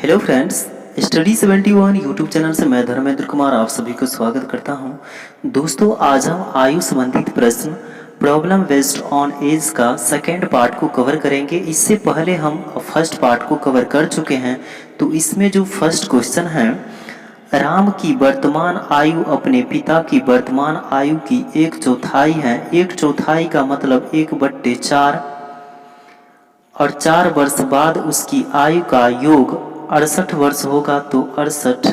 Hello friends, study 71 YouTube channel से मैं धर्मेंद्र कुमार आप सभी को स्वागत करता हूं। दोस्तों, आज हम आयु संबंधित प्रश्न प्रॉब्लम बेस्ड ऑन एज का सेकेंड पार्ट को कवर करेंगे। इससे पहले हम फर्स्ट पार्ट को कवर कर चुके हैं। तो इसमें जो फर्स्ट क्वेश्चन है, राम की वर्तमान आयु अपने पिता की वर्तमान आयु की 1/4 है। 1/4 का मतलब 1/4 और 4 वर्ष बाद उसकी आयु का योग 68 वर्ष होगा। तो 68।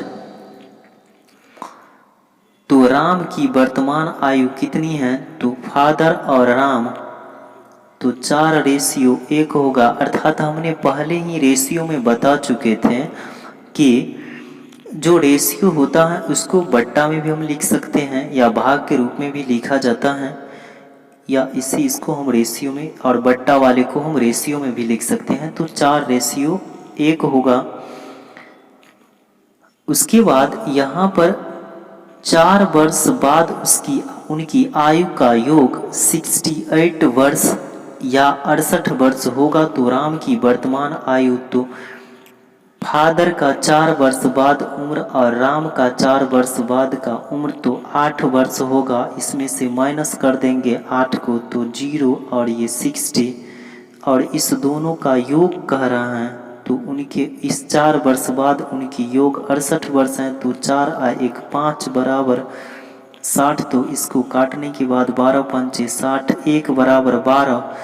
तो राम की वर्तमान आयु कितनी है? तो फादर और राम तो 4:1 होगा। अर्थात हमने पहले ही रेशियो में बता चुके थे कि जो रेशियो होता है उसको बट्टा में भी हम लिख सकते हैं या भाग के रूप में भी लिखा जाता है, या इसको हम रेशियो में और बट्टा वाले को हम रेशियो में भी लिख सकते हैं। तो 4:1 होगा। उसके बाद यहाँ पर 4 वर्ष बाद उनकी आयु का योग 68 वर्ष या 68 वर्ष होगा। तो राम की वर्तमान आयु तो फादर का 4 वर्ष बाद उम्र और राम का 4 वर्ष बाद का उम्र तो 8 वर्ष होगा। इसमें से माइनस कर देंगे 8 को तो 0 और ये 60 और इस दोनों का योग कह रहा है। तो उनके इस 4 वर्ष बाद उनकी योग 68 वर्ष हैं। तो 4 और 1 5 बराबर 60। तो इसको काटने के बाद 12 पंचे 60, 1 बराबर 12।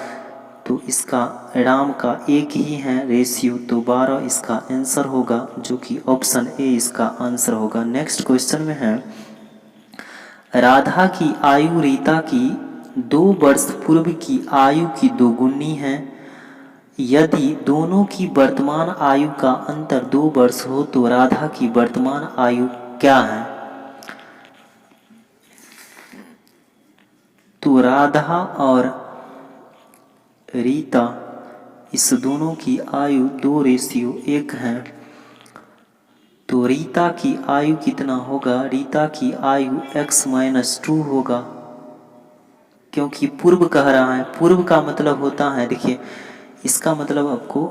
तो इसका राम का एक ही है रेशियो, तो 12 इसका आंसर होगा, जो कि ऑप्शन ए इसका आंसर होगा। नेक्स्ट क्वेश्चन में है, राधा की आयु रीता की 2 वर्ष पूर्व की आयु की दोगुनी है। यदि दोनों की वर्तमान आयु का अंतर 2 वर्ष हो तो राधा की वर्तमान आयु क्या है? तो राधा और रीता इस दोनों की आयु 2:1 है। तो रीता की आयु कितना होगा? रीता की आयु x-2 होगा, क्योंकि पूर्व कह रहा है। पूर्व का मतलब होता है, देखिए इसका मतलब आपको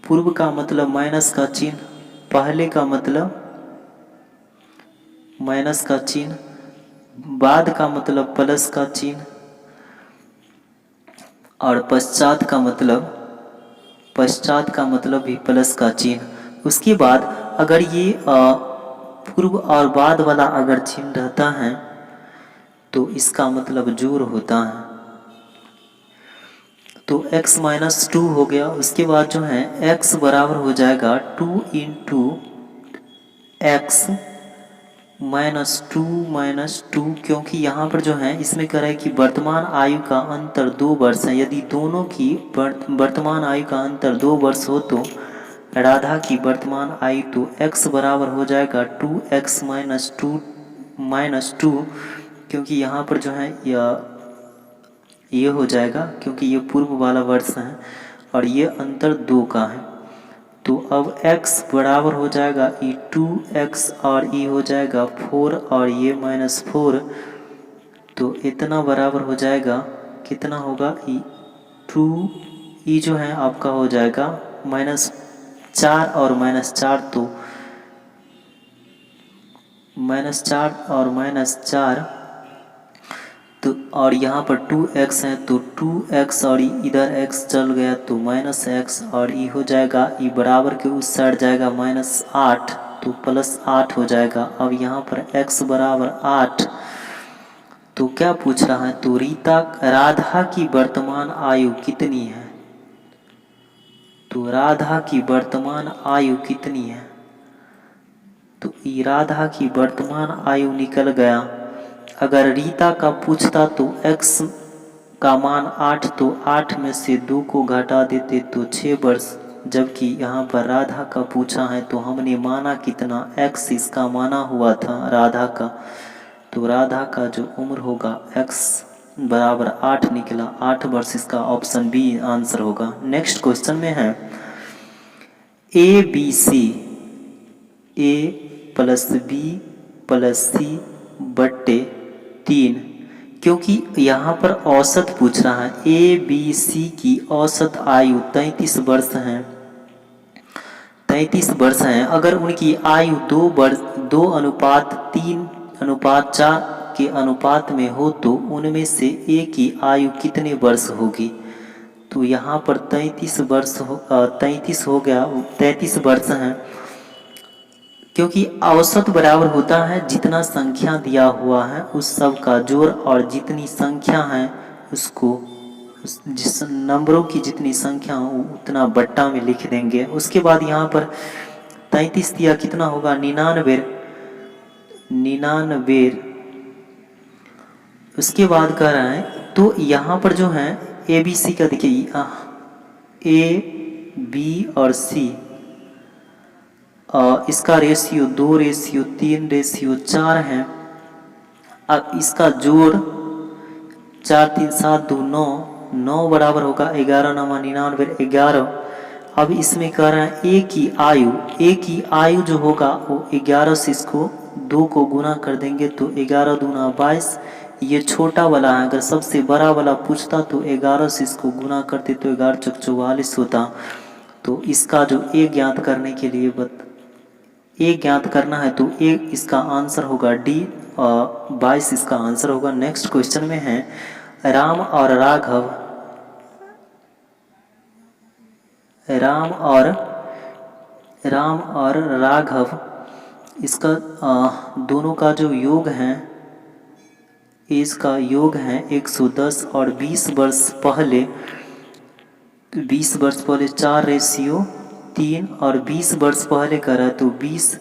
पूर्व का मतलब माइनस का चिन्ह, पहले का मतलब माइनस का चिन्ह, बाद का मतलब प्लस का चिन्ह और पश्चात का मतलब भी प्लस का चिन्ह। उसके बाद अगर ये पूर्व और बाद वाला अगर चिन्ह रहता है तो इसका मतलब जोड़ होता है। तो x-2 हो गया। उसके बाद जो है x बराबर हो जाएगा 2 × x -2 क्योंकि यहाँ पर जो है इसमें कह रहा है कि वर्तमान आयु का अंतर 2 वर्ष है। यदि दोनों की वर्तमान आयु का अंतर 2 वर्ष हो तो राधा की वर्तमान आयु तो x बराबर हो जाएगा 2x -2 क्योंकि यहाँ पर जो है ये हो जाएगा, क्योंकि ये पूर्व वाला वर्ष है और ये अंतर 2 का है। तो अब x बराबर हो जाएगा 2x और हो जाएगा 4 और ये -4। तो इतना बराबर हो जाएगा, कितना होगा? 2 जो है आपका हो जाएगा -4 और -4, तो -4 और -4 तो और यहाँ पर 2x है तो 2x और इधर x चल गया तो -x और हो जाएगा बराबर के उस साइड जाएगा -8 तो +8 हो जाएगा। अब यहाँ पर x बराबर 8। तो क्या पूछ रहा है? तो राधा की वर्तमान आयु कितनी है? तो राधा की वर्तमान आयु कितनी है? तो राधा की वर्तमान आयु निकल गया। अगर रीता का पूछता तो x का मान 8, तो 8 में से 2 को घटा देते तो 6 वर्ष, जबकि यहाँ पर राधा का पूछा है तो हमने माना कितना? x इसका माना हुआ था राधा का। तो राधा का जो उम्र होगा x बराबर 8 निकला, 8 वर्ष इसका ऑप्शन बी आंसर होगा। नेक्स्ट क्वेश्चन में है, ABC A + B + C बट्टे 3, क्योंकि यहाँ पर औसत पूछ रहा है। ABC की औसत आयु 33 वर्ष है 35 वर्ष हैं, अगर उनकी आयु 2:3:4 के अनुपात में हो तो उनमें से ए की आयु कितने वर्ष होगी। तो यहाँ पर 33 हो गया, 33 वर्ष हैं, क्योंकि औसत बराबर होता है जितना संख्या दिया हुआ है उस सब का जोड़, और जितनी संख्या है उसको जिस नंबरों की जितनी संख्या हो उतना बट्टा में लिख देंगे। उसके बाद यहाँ पर 33 दिया कितना होगा 99। उसके बाद कह रहा है तो यहाँ पर जो है ए बी सी का देखिए ए बी और सी इसका रेशियो 2:3:4 है। अब इसका जोड़ 4 3 7 2 9 बराबर होगा 11 9 99 11। अब इसमें कह रहा है ए की आयु जो होगा वो 11 से इसको 2 को गुना कर देंगे तो 11 दूना 22। ये छोटा वाला है, अगर सबसे बड़ा वाला पूछता तो 11 से इसको गुना करते तो 11 चौक 44 होता। तो इसका जो ए ज्ञात करने के लिए ए ज्ञात करना है तो ए इसका आंसर होगा डी, 22 इसका आंसर होगा। नेक्स्ट क्वेश्चन में है राम और राघव इसका दोनों का जो योग है, इसका योग है 110 और 20 वर्ष पहले 4:3 और 20 वर्ष पहले करा तो 20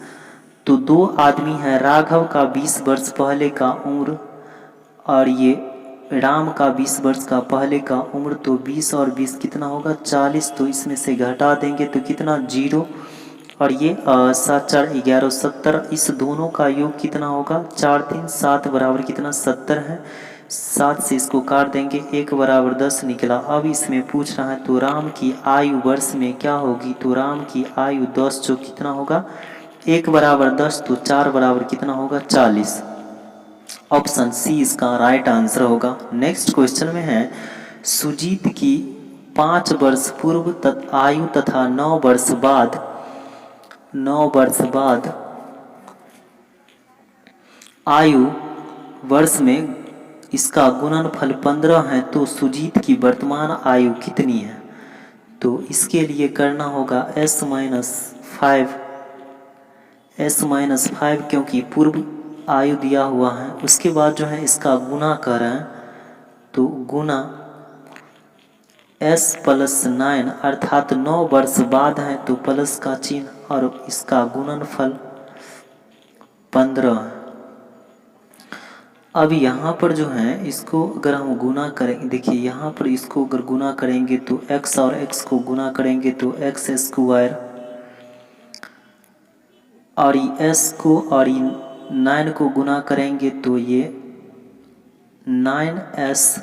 तो 2 आदमी है, राघव का 20 वर्ष पहले का उम्र और ये राम का 20 वर्ष का पहले का उम्र, तो 20 और 20 कितना होगा 40। तो इसमें से घटा देंगे तो कितना 0 और ये 7 4 11 70। इस दोनों का योग कितना होगा 4 3 7 बराबर कितना 70 है। 7 से इसको काट देंगे 1 बराबर 10 निकला। अब इसमें पूछ रहा है तो राम की आयु वर्ष में क्या होगी, तो राम की आयु 10 जो कितना होगा 1 बराबर 10 तो 4 बराबर कितना होगा 40। ऑप्शन सी इसका राइट आंसर होगा। नेक्स्ट क्वेश्चन में है सुजीत की 5 वर्ष पूर्व आयु तथा 9 वर्ष बाद आयु वर्ष में इसका गुणनफल 15 है तो सुजीत की वर्तमान आयु कितनी है। तो इसके लिए करना होगा S-5 क्योंकि पूर्व आयु दिया हुआ है। उसके बाद जो है इसका गुना करें तो गुना S + 9 अर्थात 9 वर्ष बाद है तो प्लस का चिन्ह और इसका गुणनफल 15 है। अब यहाँ पर जो है इसको अगर हम गुना करेंगे, देखिए यहाँ पर इसको अगर गुना करेंगे तो x और x को गुना करेंगे तो x² और s को और 9 को गुना करेंगे तो ये 9s,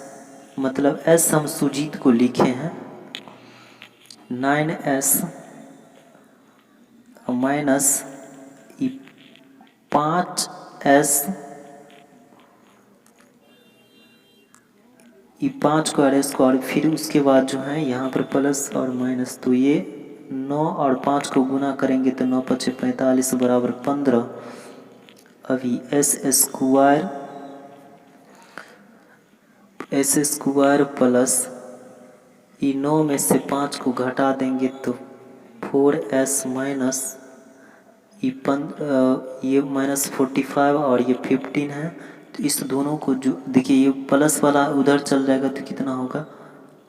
मतलब s हम सुजीत को लिखे हैं 9s माइनस 5s, ये 5 को और फिर उसके बाद जो है यहाँ पर प्लस और माइनस, तो ये 9 और 5 को गुना करेंगे तो 9 × 5 = 45 बराबर 15। अभी s² प्लस ये 9 में से 5 को घटा देंगे तो 4s माइनस ये माइनस 45 और ये 15 है। तो इस दोनों को जो देखिए ये प्लस वाला उधर चल जाएगा तो कितना होगा,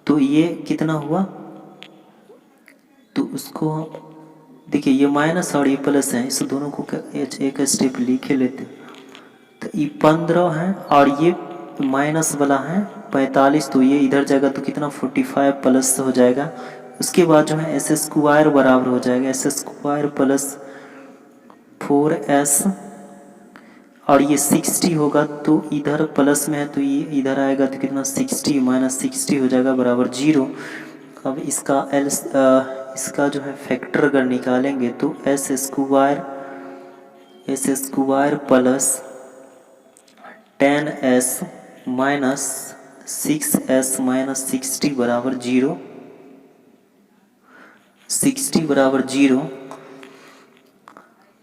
तो ये कितना हुआ, तो उसको देखिए ये माइनस और ये प्लस है, इस दोनों को एक स्टेप लिखे लेते हैं। तो ये 15 है और ये माइनस वाला है 45, तो ये इधर जाएगा तो कितना 45 प्लस हो जाएगा। उसके बाद जो है s² बराबर हो जाएगा s² प्लस 4s और ये 60 होगा, तो इधर प्लस में है तो ये इधर आएगा तो कितना 60 माइनस 60 हो जाएगा बराबर 0। अब इसका जो है फैक्टर अगर निकालेंगे तो s² plus 10s minus 6s minus 60 बराबर 0।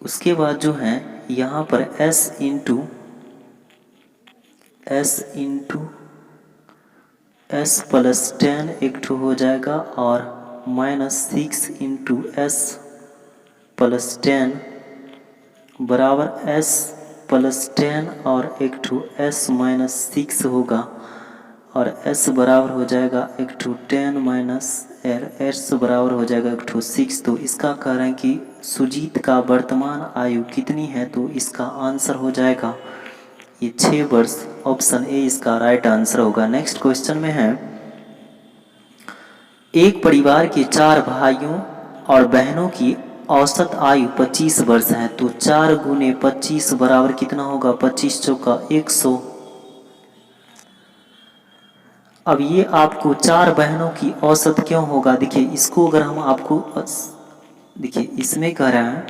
उसके बाद जो है यहाँ पर s इंटू s प्लस 10 एक ठो हो जाएगा और -6 इंटू s प्लस 10 बराबर s प्लस 10 और एक ठो s माइनस 6 होगा और s बराबर हो जाएगा एक ठो 10 माइनस s बराबर हो जाएगा एक ठो 6। तो इसका कह रहे हैं कि सुजीत का वर्तमान आयु कितनी है, तो इसका आंसर हो जाएगा ये 6 वर्ष। ऑप्शन ए इसका राइट आंसर होगा। नेक्स्ट क्वेश्चन में है, एक परिवार के 4 भाइयों और बहनों की औसत आयु 25 वर्ष है, तो 4 गुने 25 बराबर कितना होगा, 25 चौका 100। अब ये आपको 4 बहनों की औसत क्यों होगा, देखिए इसको अगर हम आपको देखिए इसमें कह रहे हैं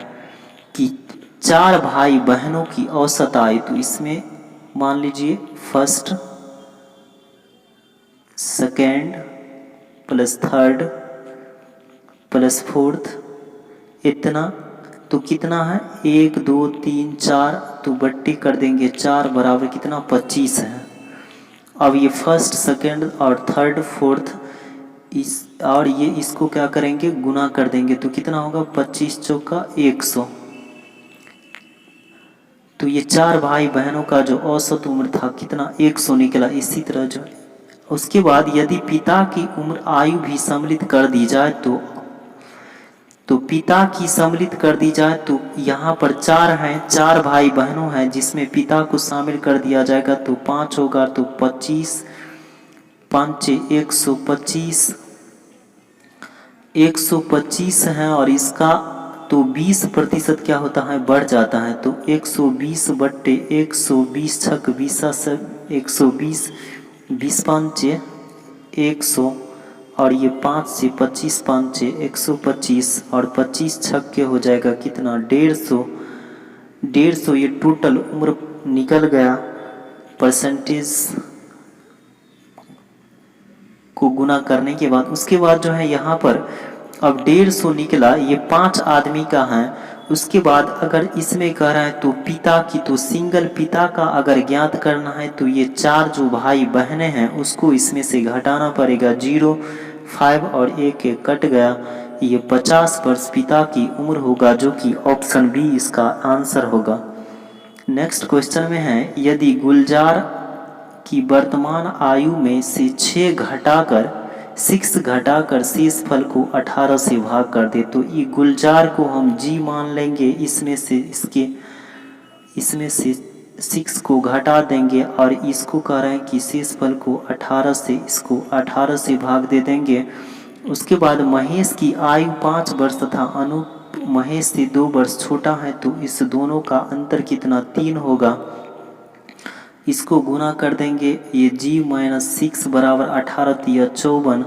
कि 4 भाई बहनों की औसत आयु, तो इसमें मान लीजिए first second plus third plus fourth इतना, तो कितना है 1 2 3 4, तो बट्टी कर देंगे 4 बराबर कितना 25 है। अब ये फर्स्ट सेकेंड और थर्ड फोर्थ इस और ये इसको क्या करेंगे गुना कर देंगे, तो कितना होगा 25 चौका 100। तो ये 4 भाई बहनों का जो औसत उम्र था कितना 100 निकला। इसी तरह जो उसके बाद यदि पिता की उम्र आयु भी सम्मिलित कर दी जाए तो पिता की सम्मिलित कर दी जाए तो यहाँ पर 4 हैं, 4 भाई बहनों हैं जिसमें पिता को शामिल कर दिया जाएगा तो 5 होगा, तो 25 5 125 125 हैं और इसका तो 20% क्या होता है बढ़ जाता है, तो 120 बट्टे 120 छक 20 120 20 5 100 और ये 5 से 25 5 125 और 25 छक के हो जाएगा कितना 150 ये टोटल उम्र निकल गया। परसेंटेज को गुना करने के बाद उसके बाद जो है यहाँ पर अब 150 निकला, ये 5 आदमी का है। उसके बाद अगर इसमें कह रहा है तो पिता की, तो सिंगल पिता का अगर ज्ञात करना है तो ये 4 जो भाई बहनें हैं उसको इसमें से घटाना पड़ेगा। 0 5 और 1 कट गया, ये 50 वर्ष पिता की उम्र होगा, जो कि ऑप्शन बी इसका आंसर होगा। नेक्स्ट क्वेश्चन में है, यदि गुलजार की वर्तमान आयु में से 6 घटाकर शेष फल को 18 से भाग कर दे, तो ये गुलजार को हम जी मान लेंगे, इसमें से 6 को घटा देंगे और इसको कह रहे हैं कि शेष फल को 18 से इसको 18 से भाग दे देंगे। उसके बाद महेश की आयु 5 वर्ष तथा अनूप महेश से 2 वर्ष छोटा है, तो इस दोनों का अंतर कितना 3 होगा। इसको गुना कर देंगे, ये g माइनस 6 बराबर 18 तिया 54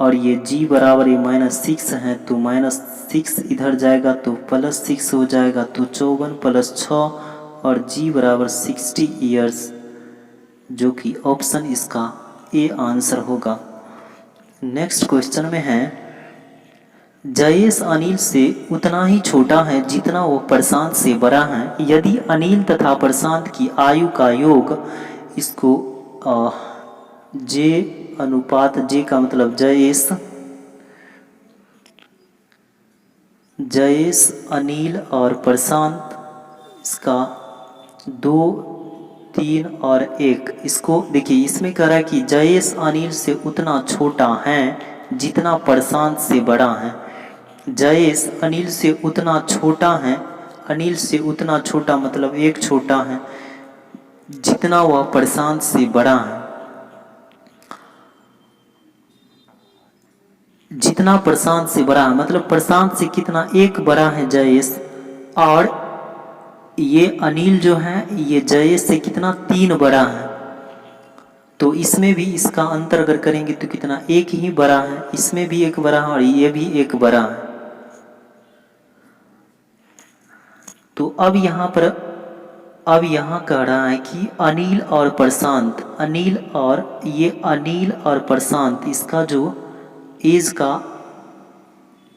और ये g बराबर ये -6 है, तो -6 इधर जाएगा तो +6 हो जाएगा, तो 54 + 6 और g बराबर 60 ईयर्स, जो कि ऑप्शन इसका ए आंसर होगा। नेक्स्ट क्वेश्चन में है, जयेश अनिल से उतना ही छोटा है जितना वो प्रशांत से बड़ा है। यदि अनिल तथा प्रशांत की आयु का योग, इसको जे अनुपात जे का मतलब जयेश अनिल और प्रशांत, इसका 2 3 और 1, इसको देखिए इसमें कह रहा है कि जयेश अनिल से उतना छोटा है जितना प्रशांत से बड़ा है। जयेश अनिल से उतना छोटा है, अनिल से उतना छोटा मतलब एक छोटा है जितना वह प्रशांत से बड़ा है। जितना प्रशांत से बड़ा है मतलब प्रशांत से कितना एक बड़ा है जयेश, और ये अनिल जो है ये जयेश से कितना 3 बड़ा है। तो इसमें भी इसका अंतर अगर करेंगे तो कितना एक ही बड़ा है, इसमें भी एक बड़ा है और ये भी एक बड़ा है। तो अब यहाँ कह रहा है कि अनिल और प्रशांत, अनिल और प्रशांत, इसका जो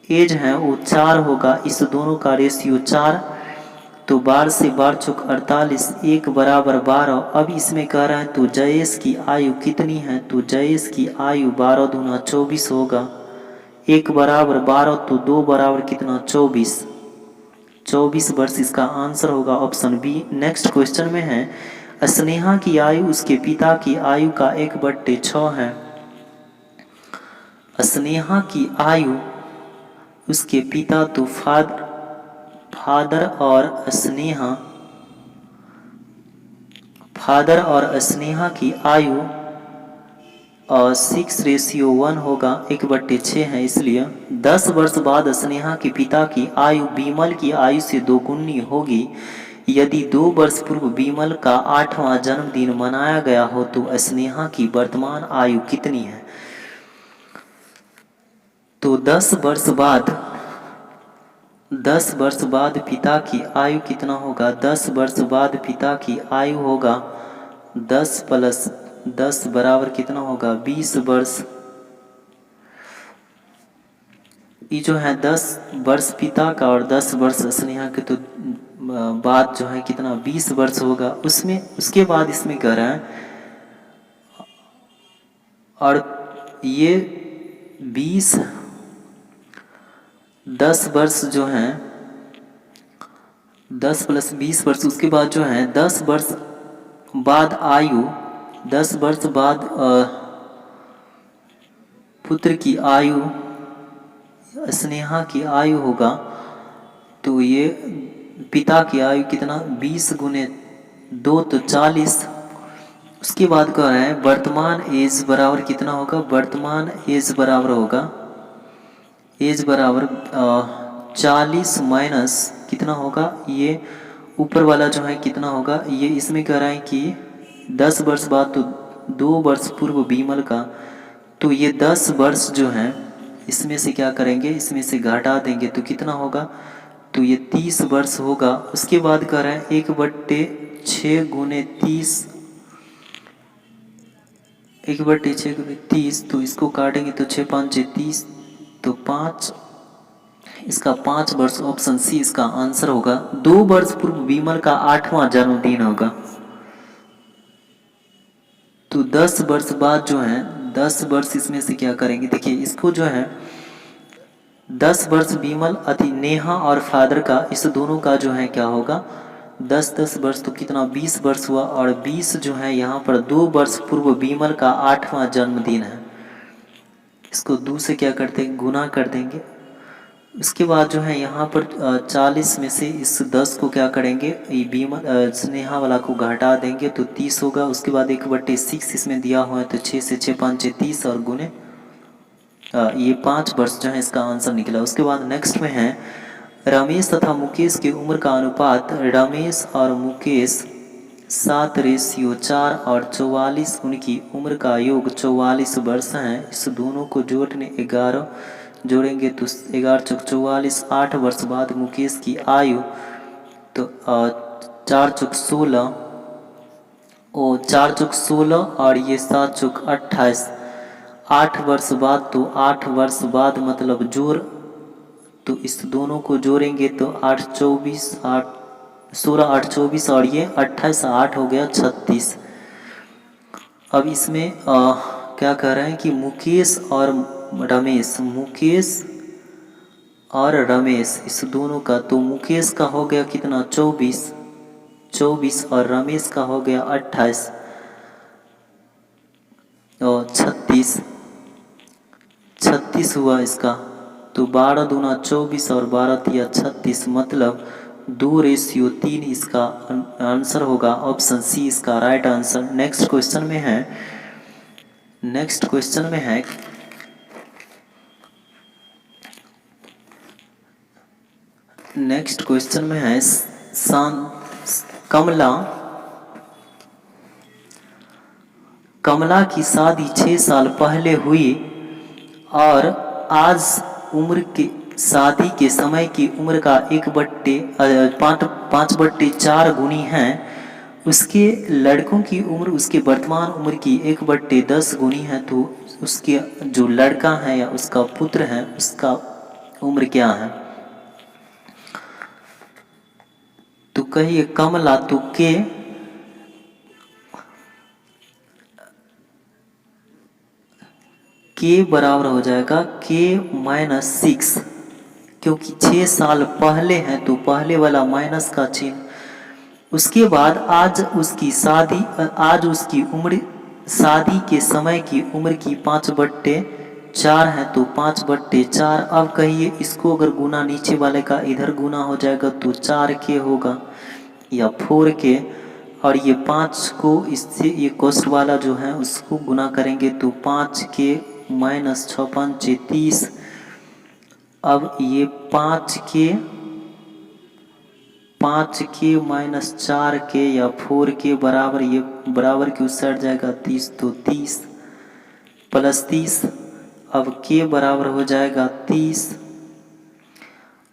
एज है वो 4 होगा, इस दोनों का रेशियो 4 तो 12 से 12 चौक 48, 1 बराबर 12। अब इसमें कह रहा है तो जयेश की आयु कितनी है, तो जयेश की आयु 12 दूना 24 होगा। 1 बराबर 12 तो 2 बराबर कितना 24, 24 वर्ष इसका आंसर होगा ऑप्शन बी। नेक्स्ट क्वेश्चन में है स्नेहा की आयु उसके पिता की आयु का 1/6 है। स्नेहा की आयु उसके पिता तो फादर और स्नेहा की आयु 6:1 होगा, 1/6 है, इसलिए 10 वर्ष बाद स्नेहा के पिता की आयु बीमल की आयु से दोगुनी होगी। यदि 2 वर्ष पूर्व बीमल का 8वां जन्मदिन मनाया गया हो तो स्नेहा की वर्तमान आयु कितनी है। तो 10 वर्ष बाद पिता की आयु कितना होगा, 10 वर्ष बाद पिता की आयु होगा 10 + 10 बराबर कितना होगा 20 वर्ष। ये जो है 10 वर्ष पिता का और 10 वर्ष स्नेहा के, तो बाद जो है कितना 20 वर्ष होगा। उसके बाद इसमें कह रहा है और ये 10 वर्ष जो है 10 + 20 वर्ष, उसके बाद जो है 10 वर्ष बाद आयु, 10 वर्ष बाद पुत्र की आयु स्नेहा की आयु होगा, तो ये पिता की आयु कितना 20 × 2 तो 40। उसके बाद कह रहे हैं वर्तमान एज बराबर कितना होगा, वर्तमान एज बराबर होगा एज बराबर 40 माइनस कितना होगा, ये ऊपर वाला जो है कितना होगा, ये इसमें कह रहा है कि 10 वर्ष बाद तो 2 वर्ष पूर्व बीमल का, तो ये 10 वर्ष जो है इसमें से क्या करेंगे, इसमें से घटा देंगे तो कितना होगा, तो ये 30 वर्ष होगा। उसके बाद कह रहे हैं 1/6 × 30, 1/6 × 30, तो इसको काटेंगे तो 6 × 5 = 30, तो 5, इसका 5 वर्ष ऑप्शन सी इसका आंसर होगा। 2 वर्ष पूर्व बीमल का 8वां जन्मदिन होगा। तो 10 वर्ष बाद जो है 10 वर्ष इसमें से क्या करेंगे, देखिए इसको जो है 10 वर्ष बीमल नेहा और फादर का, इस दोनों का जो है क्या होगा 10 वर्ष, तो कितना 20 वर्ष हुआ, और 20 जो है यहाँ पर 2 वर्ष पूर्व बीमल का 8वां जन्मदिन है, इसको 2 से क्या करते हैं गुना कर देंगे। उसके बाद जो है यहाँ पर 40 में से इस 10 को क्या करेंगे, ये बीमल स्नेहा वाला को घटा देंगे तो 30 होगा। उसके बाद 1/6 इसमें दिया हुआ है, तो 6 से 6 × 5 = 30 और गुने ये 5 वर्ष जो है इसका आंसर निकला। उसके बाद नेक्स्ट में है रमेश तथा मुकेश की उम्र का अनुपात, रमेश और मुकेश 7:4 और 44, उनकी उम्र का योग 44 वर्ष है। इस दोनों को जोड़ने 11 जोड़ेंगे तो 11 × 4 = 44, 8 वर्ष बाद मुकेश की आयु तो 4 × 16 4 × 16 और ये 7 × 28, 8 वर्ष बाद, तो 8 वर्ष बाद मतलब जोड़, तो इस दोनों को जोड़ेंगे तो 8 × 24 8 16 8 24 और ये 28 8 हो गया 36। अब इसमें क्या कह रहे हैं कि मुकेश और रमेश इस दोनों का, तो मुकेश का हो गया कितना 24 और रमेश का हो गया 28 और 36 हुआ इसका, तो 12 दूना 24 और 12 तिया 36, मतलब 2:3 इसका आंसर होगा। ऑप्शन सी इसका राइट आंसर। नेक्स्ट क्वेश्चन में है कमला की शादी 6 साल पहले हुई और आज उम्र के शादी के समय की उम्र का 5/4 गुनी है। उसके लड़कों की उम्र उसके वर्तमान उम्र की 1/10 गुनी है, तो उसके जो लड़का है या उसका पुत्र है उसका उम्र क्या है। तो कहिए कमला, तो के बराबर हो जाएगा K-6, क्योंकि 6 साल पहले हैं तो पहले वाला माइनस का चिन्ह। उसके बाद आज उसकी उम्र, शादी के समय की उम्र की 5/4 है तो 5/4। अब कहिए इसको अगर गुना नीचे वाले का इधर गुना हो जाएगा तो 4K होगा या 4K, और ये 5 को इससे ये कोष्ठ वाला जो है उसको गुना करेंगे तो 5K - 6 × 5 = 30। अब ये 5K - 4K या 4K बराबर, ये बराबर की उस साइड जाएगा 30, तो 30 + 30। अब K बराबर हो जाएगा 30।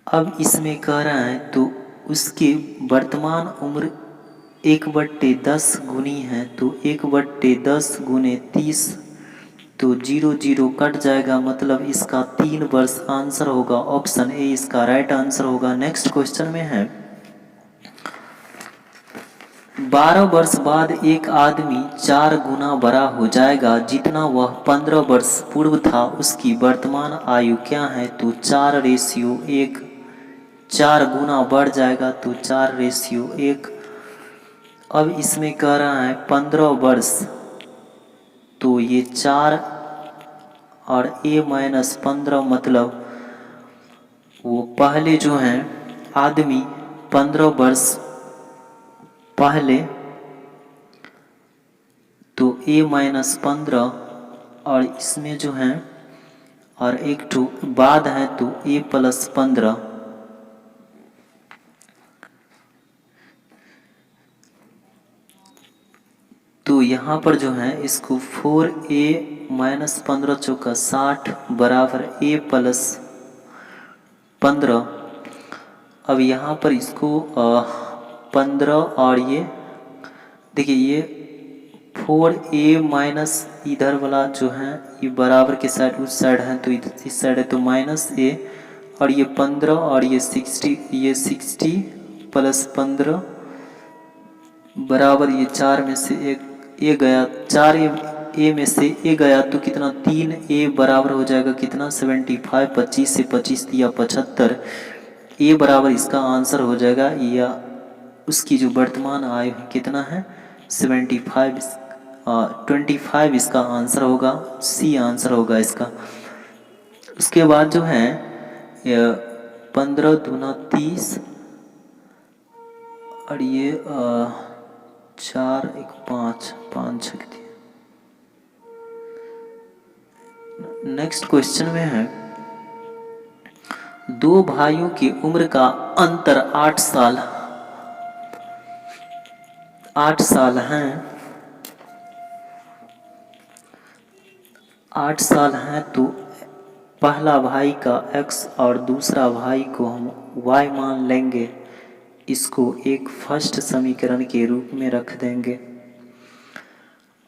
अब इसमें कह रहा है तो उसकी वर्तमान उम्र 1/10 गुनी है, तो 1/10 × 30, तो 0 0 कट जाएगा, मतलब इसका 3 वर्ष आंसर होगा। ऑप्शन ए इसका राइट आंसर होगा। नेक्स्ट क्वेश्चन में है 12 वर्ष बाद एक आदमी 4 गुना बड़ा हो जाएगा जितना वह 15 वर्ष पूर्व था, उसकी वर्तमान आयु क्या है? तो 4:1, 4 गुना बढ़ जाएगा तो 4:1। अब इसमें कह रहा है 15 वर्ष, तो ये 4 और A - 15, मतलब वो पहले जो हैं आदमी 15 वर्ष पहले, तो A - 15, और इसमें जो है और एक तो बाद है तो A + 15। तो यहाँ पर जो है इसको 4A - 15 × 60 बराबर A + 15। अब यहाँ पर इसको 15 और ये देखिए ये 4A - इधर वाला जो है ये बराबर के साइड उस साइड है तो इस साइड है तो -A, और ये 15 और ये 60 + 15 बराबर, ये 4 में से एक A गया, 4A में से A गया तो कितना 3A बराबर हो जाएगा कितना 75। 25 से 25 दिया 75। A बराबर इसका आंसर हो जाएगा, या उसकी जो वर्तमान आयु कितना है 75, 25 इसका आंसर होगा। C आंसर होगा इसका। उसके बाद जो है 15 दूना 30 और ये 4 1 5 5 6 दिए। नेक्स्ट क्वेश्चन में है 2 भाइयों की उम्र का अंतर 8 साल है। 8 साल हैं तो पहला भाई का x और दूसरा भाई को हम y मान लेंगे। इसको एक फर्स्ट समीकरण के रूप में रख देंगे,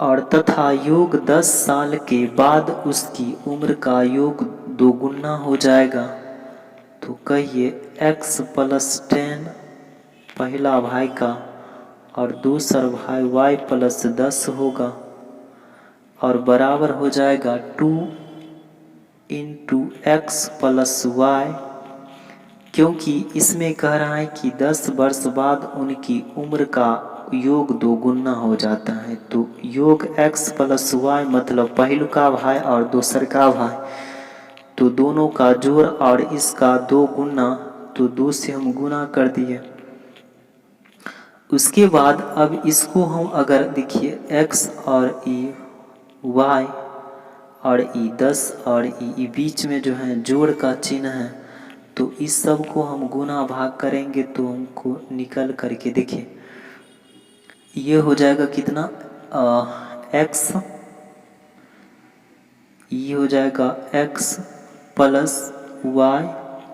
और तथा योग 10 साल के बाद उसकी उम्र का योग 2 गुना हो जाएगा। तो कहिए x + 10 पहला भाई का और दूसरा भाई y + 10 होगा, और बराबर हो जाएगा 2 × x + y, क्योंकि इसमें कह रहा है कि 10 वर्ष बाद उनकी उम्र का योग 2 गुना हो जाता है। तो योग x + y मतलब पहलू का भाई और दूसर का भाई, तो दोनों का जोड़ और इसका 2 गुना, तो 2 से हम गुना कर दिए। उसके बाद अब इसको हम अगर देखिए x और y और 10 और बीच में जो है जोड़ का चिन्ह है, तो इस सब को हम गुना भाग करेंगे तो हमको निकल करके देखिए ये हो जाएगा कितना x, ये हो जाएगा x + y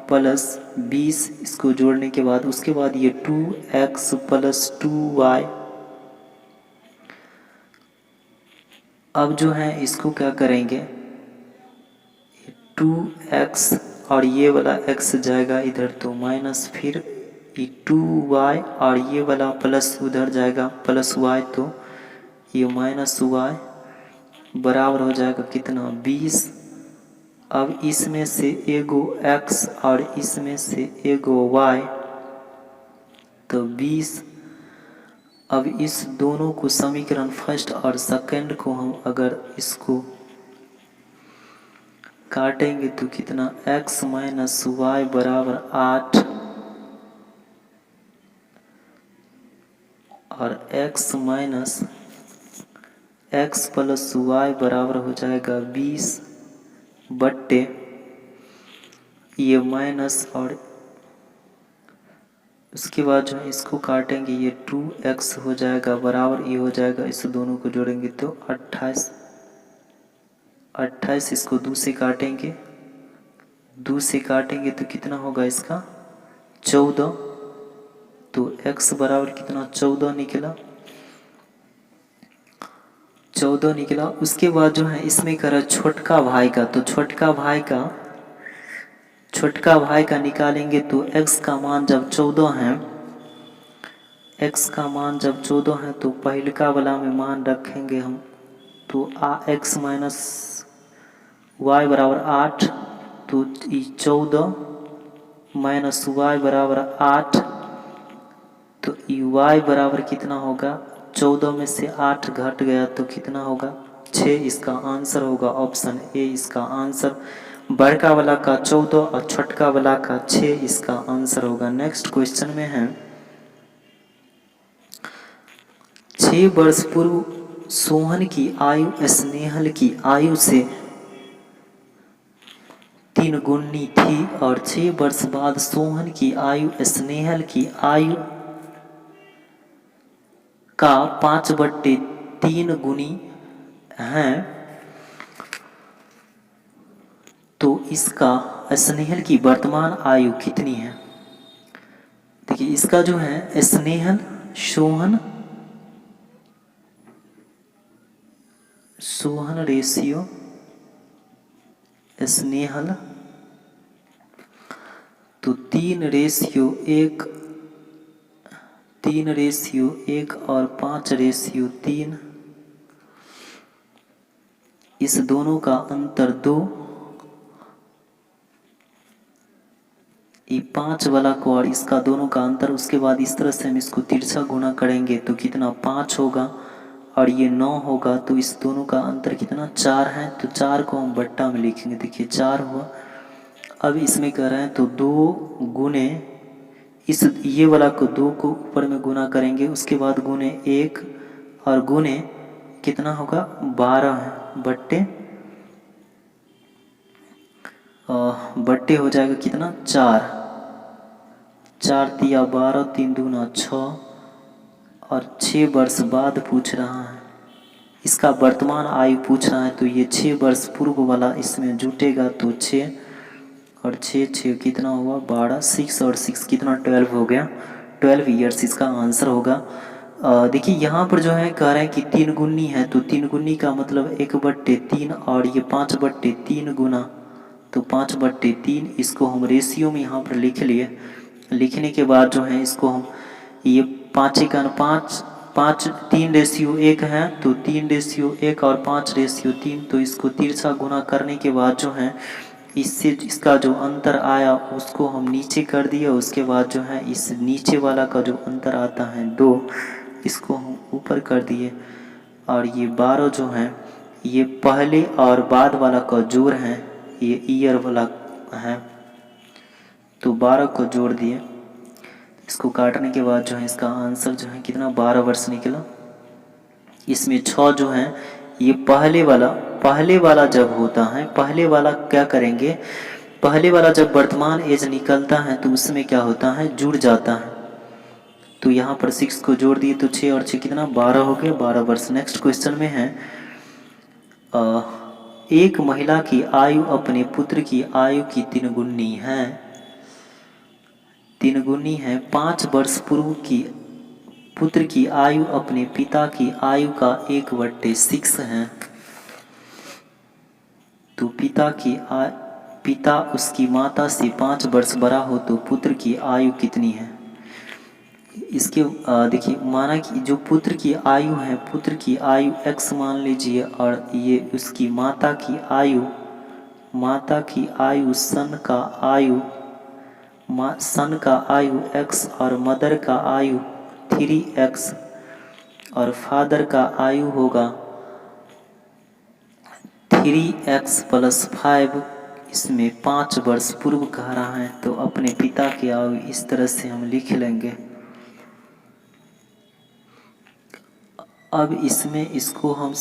+ 20, इसको जोड़ने के बाद उसके बाद ये 2x + 2y। अब जो है इसको क्या करेंगे 2x और ये वाला x जाएगा इधर तो माइनस, फिर ये 2y और ये वाला प्लस उधर जाएगा प्लस y, तो ये माइनस y बराबर हो जाएगा कितना 20। अब इसमें से एगो x और इसमें से एगो y, तो 20। अब इस दोनों को समीकरण फर्स्ट और सेकंड को हम अगर इसको काटेंगे तो कितना x माइनस वाई बराबर 8 और x minus x plus Y बराबर हो जाएगा 20 बट्टे ये माइनस, और उसके बाद जो है इसको काटेंगे ये 2x हो जाएगा बराबर ये हो जाएगा, इस दोनों को जोड़ेंगे तो 28। इसको 2 से काटेंगे, 2 से काटेंगे तो कितना होगा इसका 14, तो x बराबर कितना 14 निकला, 14 निकला। उसके बाद जो है इसमें करा छोटका भाई का, तो छोटका भाई का निकालेंगे तो x का मान जब 14 है, x का मान जब 14 है तो पहलका वाला में मान रखेंगे हम, तो x माइनस वाई बराबर 8, तो 14 माइनस वाई बराबर 8, तो y बराबर कितना होगा 14 में से 8 घट गया तो कितना होगा 6, इसका आंसर होगा ऑप्शन ए इसका आंसर। बड़का वाला का 14 और छोटका वाला का 6 इसका आंसर होगा। नेक्स्ट क्वेश्चन में है 6 वर्ष पूर्व सोहन की आयु स्नेहल की आयु से 3 गुनी थी और 6 वर्ष बाद सोहन की आयु स्नेहल की आयु का 5/3 गुनी है, तो इसका स्नेहल की वर्तमान आयु कितनी है। देखिए इसका जो है स्नेहल सोहन रेशियो स्नेहल, तो 3:1 और 5:3, इस दोनों का अंतर 2, ये 5 वाला को और इसका दोनों का अंतर, उसके बाद इस तरह से हम इसको तिरछा गुना करेंगे तो कितना 5 होगा और ये 9 होगा, तो इस दोनों का अंतर कितना 4 है, तो 4 को हम बट्टा में लिखेंगे, देखिए 4 हुआ। अब इसमें कह रहे हैं तो 2 गुने इस ये वाला को 2 को ऊपर में गुना करेंगे, उसके बाद गुने 1 और गुने कितना होगा 12 है बट्टे हो जाएगा कितना 4 तिया 12, 3 दूना 6 और 6 वर्ष बाद पूछ रहा है, इसका वर्तमान आयु पूछ रहा है, तो ये 6 वर्ष पूर्व वाला इसमें जुटेगा तो 6 और 6 कितना हुआ 12, 6 और 6 कितना 12 हो गया, 12 ईयर्स इसका आंसर होगा। देखिए यहाँ पर जो है कह रहे हैं कि 3 गुनी है, तो 3 गुनी का मतलब 1/3 और ये 5/3 गुना, तो 5/3 इसको हम रेशियो में यहाँ पर लिख लिए। लिखने के बाद जो है इसको हम ये 5 3:1 है, तो 3:1 और 5:3, तो इसको तिरछा गुना करने के बाद जो है इससे इसका जो अंतर आया उसको हम नीचे कर दिए, उसके बाद जो है इस नीचे वाला का जो अंतर आता है 2, इसको हम ऊपर कर दिए, और ये 12 जो है ये पहले और बाद वाला का जोड़ है, ये ईयर वाला है, तो 12 को जोड़ दिए, इसको काटने के बाद जो है इसका आंसर जो है कितना 12 वर्ष निकला। इसमें 6 जो है ये पहले वाला जब होता है, पहले वाला क्या करेंगे, पहले वाला जब वर्तमान एज निकलता है तो उसमें क्या होता है जुड़ जाता है, तो यहाँ पर 6 को जोड़ दिए तो 6 और 6 कितना 12 हो गया, 12 वर्ष। नेक्स्ट क्वेश्चन में है एक महिला की आयु अपने पुत्र की आयु की 3 गुनी है, 3 गुनी है। 5 वर्ष पूर्व की पुत्र की आयु अपने पिता की आयु का 1/6 है, तो पिता उसकी माता से 5 वर्ष बड़ा हो तो पुत्र की आयु कितनी है। इसके देखिए, माना कि जो पुत्र की आयु है, पुत्र की आयु x मान लीजिए, और ये उसकी माता की आयु, माता की आयु सन का आयु x और मदर का आयु 3x और फादर का आयु होगा 3x + 5। इसमें 5 वर्ष पूर्व कह रहा है, तो अपने पिता की आयु इस तरह से हम लिख लेंगे। अब इसमें इसको हम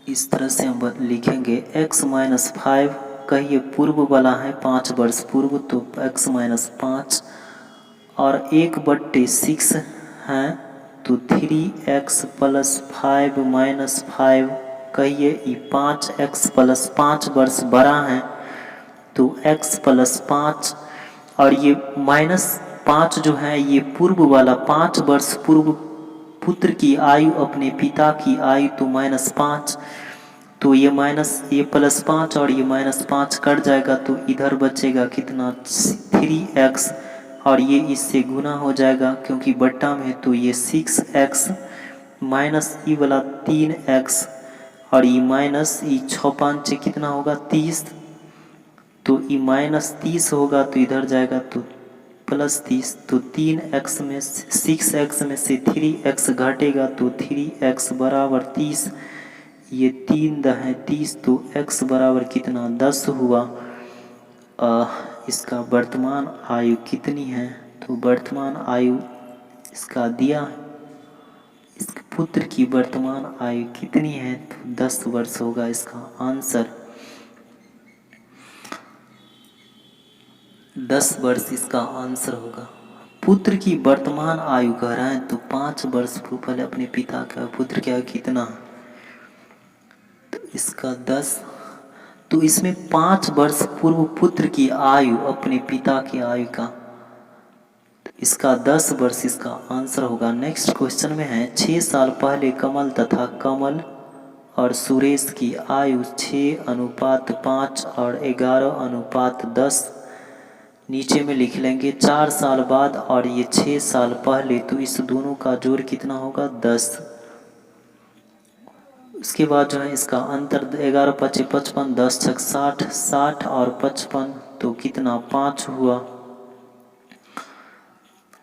इस तरह से हम लिखेंगे x - 5, कहिए पूर्व वाला है 5 वर्ष पूर्व, तो x - 5 और 1/6 है, तो 3x + 5 - 5, कहिए ये 5x + 5 वर्ष बड़ा है, तो x + 5 और ये -5 जो है ये पूर्व वाला 5 वर्ष पूर्व पुत्र की आयु अपने पिता की आयु, तो -5, तो ये +5 और ये -5 कट जाएगा, तो इधर बचेगा कितना 3x और ये इससे गुना हो जाएगा क्योंकि बट्टा में, तो ये 6x माइनस ई वाला 3x और ये माइनस ई 6 5 कितना होगा 30, तो ई -30 होगा, तो इधर जाएगा तो +30, तो 3x में 6x में से 3x घटेगा, तो 3x बराबर 30, ये 3 है 30, तो x बराबर कितना 10 हुआ। इसका वर्तमान आयु कितनी है, तो वर्तमान आयु इसका दिया, इस पुत्र की वर्तमान आयु कितनी है, तो 10 वर्ष होगा इसका आंसर। 10 वर्ष इसका आंसर होगा। पुत्र की वर्तमान आयु कह रहा है, तो 5 वर्ष पूर्व पहले अपने पिता का पुत्र की आयु कितना, तो इसका 10, तो इसमें 5 वर्ष पूर्व पुत्र की आयु अपने पिता की आयु का, तो इसका 10 वर्ष इसका आंसर होगा। नेक्स्ट क्वेश्चन में है 6 साल पहले कमल तथा कमल और सुरेश की आयु 6:5 और 11:10 नीचे में लिख लेंगे। 4 साल बाद और ये 6 साल पहले, तो इस दोनों का जोड़ कितना होगा 10। उसके बाद जो है इसका अंतर 11 × 5 = 55, 10 × 6 = 60, 60 और 55 तो कितना 5 हुआ,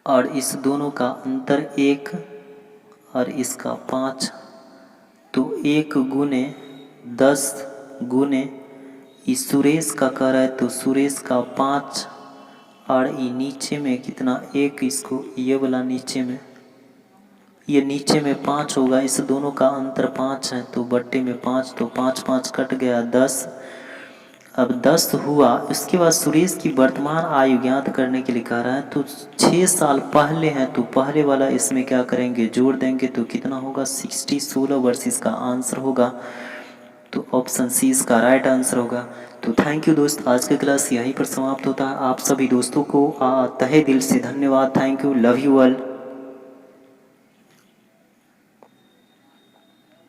और इस दोनों का अंतर 1 और इसका 5, तो 1 × 10 × इस सुरेश का कर है, तो सुरेश का 5 और ये नीचे में कितना 1, इसको ये वाला नीचे में, ये नीचे में 5 होगा, इस दोनों का अंतर 5 है, तो बट्टे में 5, तो 5 5 कट गया 10। अब 10 हुआ। इसके बाद सुरेश की वर्तमान आयु ज्ञात करने के लिए कह रहा है, तो 6 साल पहले हैं, तो पहले वाला इसमें क्या करेंगे जोड़ देंगे, तो कितना होगा 60, 16 वर्ष इसका आंसर होगा, तो ऑप्शन सी इसका राइट आंसर होगा। तो थैंक यू दोस्त, आज का क्लास यहीं पर समाप्त होता है। आप सभी दोस्तों को तहे दिल से धन्यवाद। Thank you, love you all.